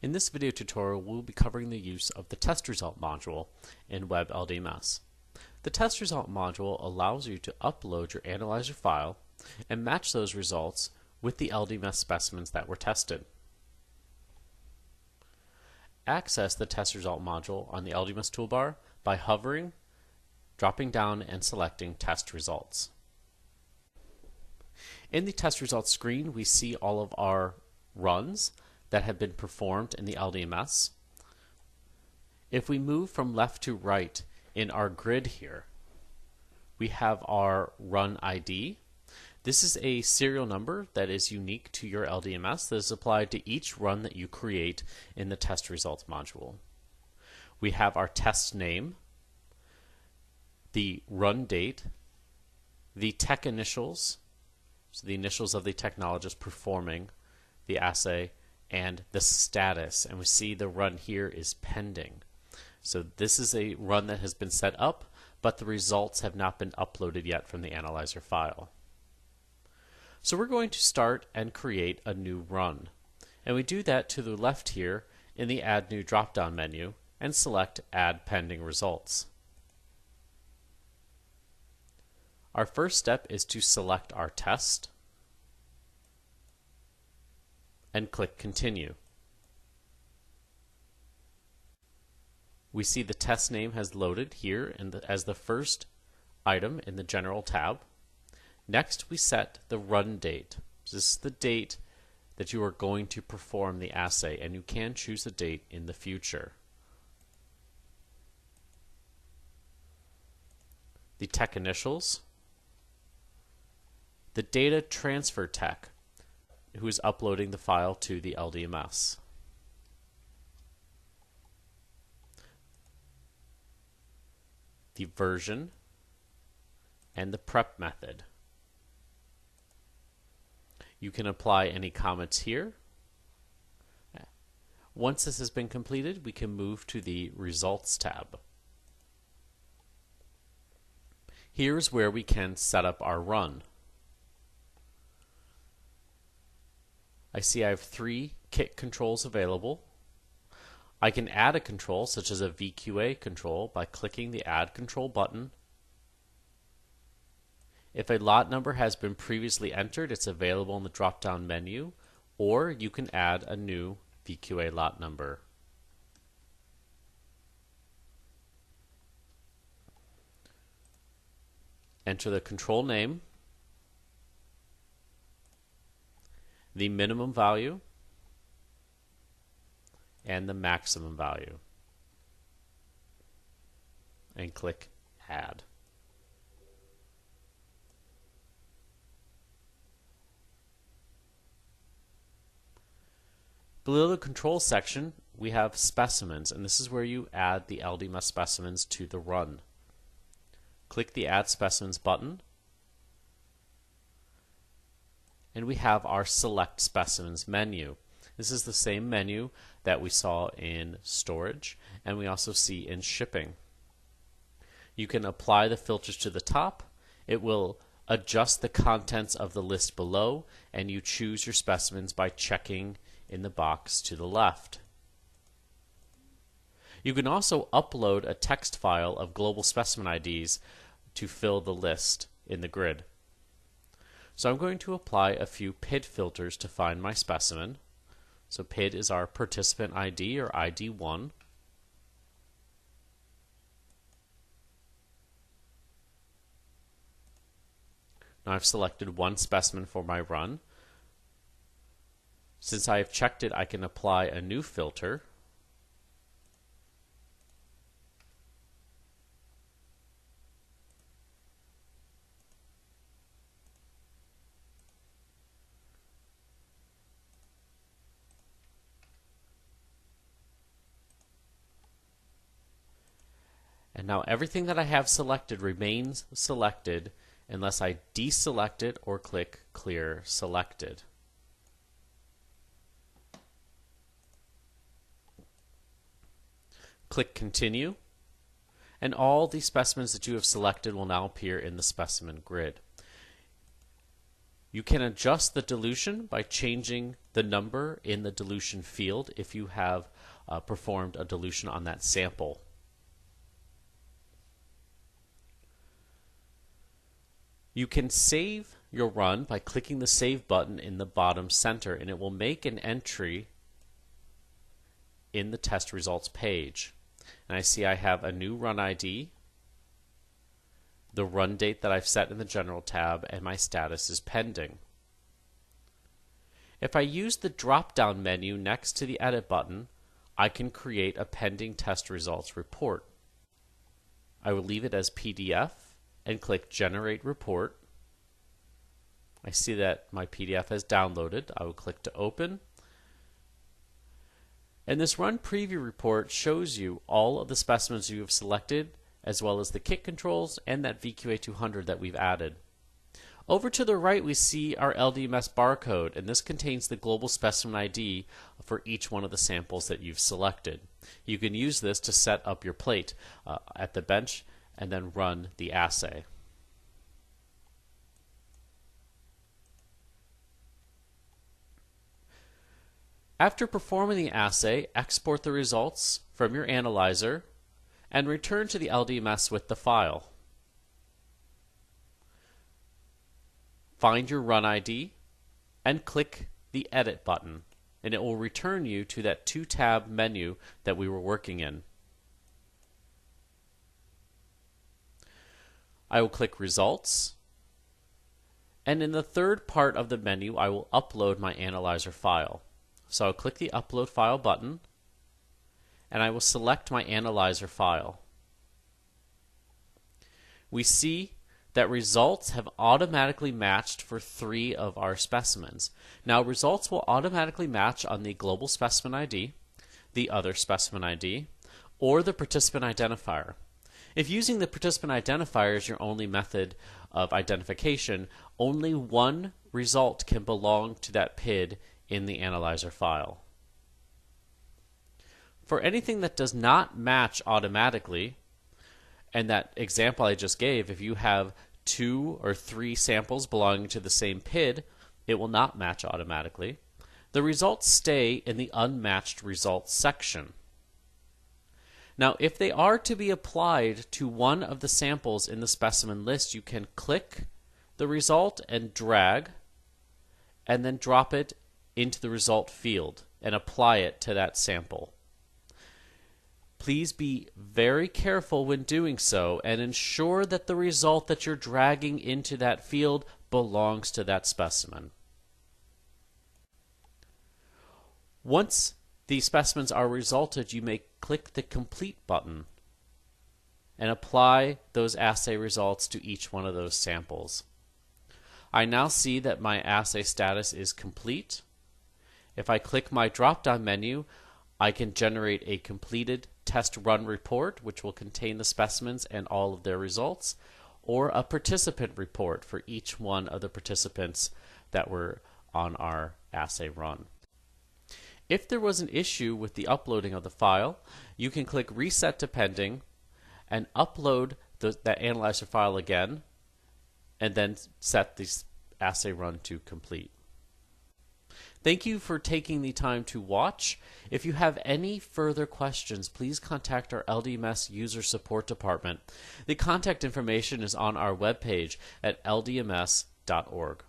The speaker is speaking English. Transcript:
In this video tutorial, we'll be covering the use of the test result module in Web LDMS. The test result module allows you to upload your analyzer file and match those results with the LDMS specimens that were tested. Access the test result module on the LDMS toolbar by hovering, dropping down, and selecting Test Results. In the test results screen, we see all of our runs that have been performed in the LDMS. If we move from left to right in our grid here, we have our run ID. This is a serial number that is unique to your LDMS that is applied to each run that you create in the test results module. We have our test name, the run date, the tech initials, so the initials of the technologist performing the assay, and the status, and we see the run here is pending. So this is a run that has been set up, but the results have not been uploaded yet from the analyzer file. So we're going to start and create a new run, and we do that to the left here in the Add New drop-down menu and select Add Pending Results. Our first step is to select our test and click Continue. We see the test name has loaded here as the first item in the General tab. Next, we set the run date. This is the date that you are going to perform the assay, and you can choose a date in the future. The tech initials, the data transfer tech, who is uploading the file to the LDMS. The version and the prep method. You can apply any comments here. Once this has been completed, we can move to the Results tab. Here's where we can set up our run. I see I have 3 kit controls available. I can add a control, such as a VQA control, by clicking the Add Control button. If a lot number has been previously entered, it's available in the drop-down menu, or you can add a new VQA lot number. Enter the control name, the minimum value, and the maximum value, and click Add. Below the control section, we have Specimens, and this is where you add the LDMS specimens to the run. Click the Add Specimens button, and we have our Select Specimens menu. This is the same menu that we saw in storage, and we also see in shipping. You can apply the filters to the top. It will adjust the contents of the list below, and you choose your specimens by checking in the box to the left. You can also upload a text file of global specimen IDs to fill the list in the grid. So I'm going to apply a few PID filters to find my specimen. So PID is our participant ID, or ID1. Now I've selected one specimen for my run. Since I have checked it, I can apply a new filter. And now everything that I have selected remains selected unless I deselect it or click Clear Selected. Click Continue, and all the specimens that you have selected will now appear in the specimen grid. You can adjust the dilution by changing the number in the dilution field if you have performed a dilution on that sample. You can save your run by clicking the Save button in the bottom center, and it will make an entry in the test results page. And I see I have a new run ID, the run date that I've set in the General tab, and my status is pending. If I use the drop-down menu next to the Edit button, I can create a pending test results report. I will leave it as PDF and click Generate Report. I see that my PDF has downloaded. I will click to open. And this Run Preview report shows you all of the specimens you have selected, as well as the kit controls and that VQA200 that we've added. Over to the right, we see our LDMS barcode, and this contains the global specimen ID for each one of the samples that you've selected. You can use this to set up your plate at the bench and then run the assay. After performing the assay, export the results from your analyzer and return to the LDMS with the file. Find your run ID and click the Edit button, and it will return you to that 2-tab menu that we were working in. I will click Results, and in the third part of the menu I will upload my analyzer file. So I'll click the Upload File button, and I will select my analyzer file. We see that results have automatically matched for 3 of our specimens. Now, results will automatically match on the global specimen ID, the other specimen ID, or the participant identifier. If using the participant identifier is your only method of identification, only one result can belong to that PID in the analyzer file. For anything that does not match automatically, and that example I just gave, if you have 2 or 3 samples belonging to the same PID, it will not match automatically. The results stay in the unmatched results section. Now, if they are to be applied to one of the samples in the specimen list, you can click the result and drag, and then drop it into the result field and apply it to that sample. Please be very careful when doing so and ensure that the result that you're dragging into that field belongs to that specimen. Once the specimens are resulted, you may click the Complete button and apply those assay results to each one of those samples. I now see that my assay status is complete. If I click my drop-down menu, I can generate a completed test run report, which will contain the specimens and all of their results, or a participant report for each one of the participants that were on our assay run. If there was an issue with the uploading of the file, you can click Reset to Pending and upload that analyzer file again, and then set the assay run to complete. Thank you for taking the time to watch. If you have any further questions, please contact our LDMS User Support Department. The contact information is on our webpage at ldms.org.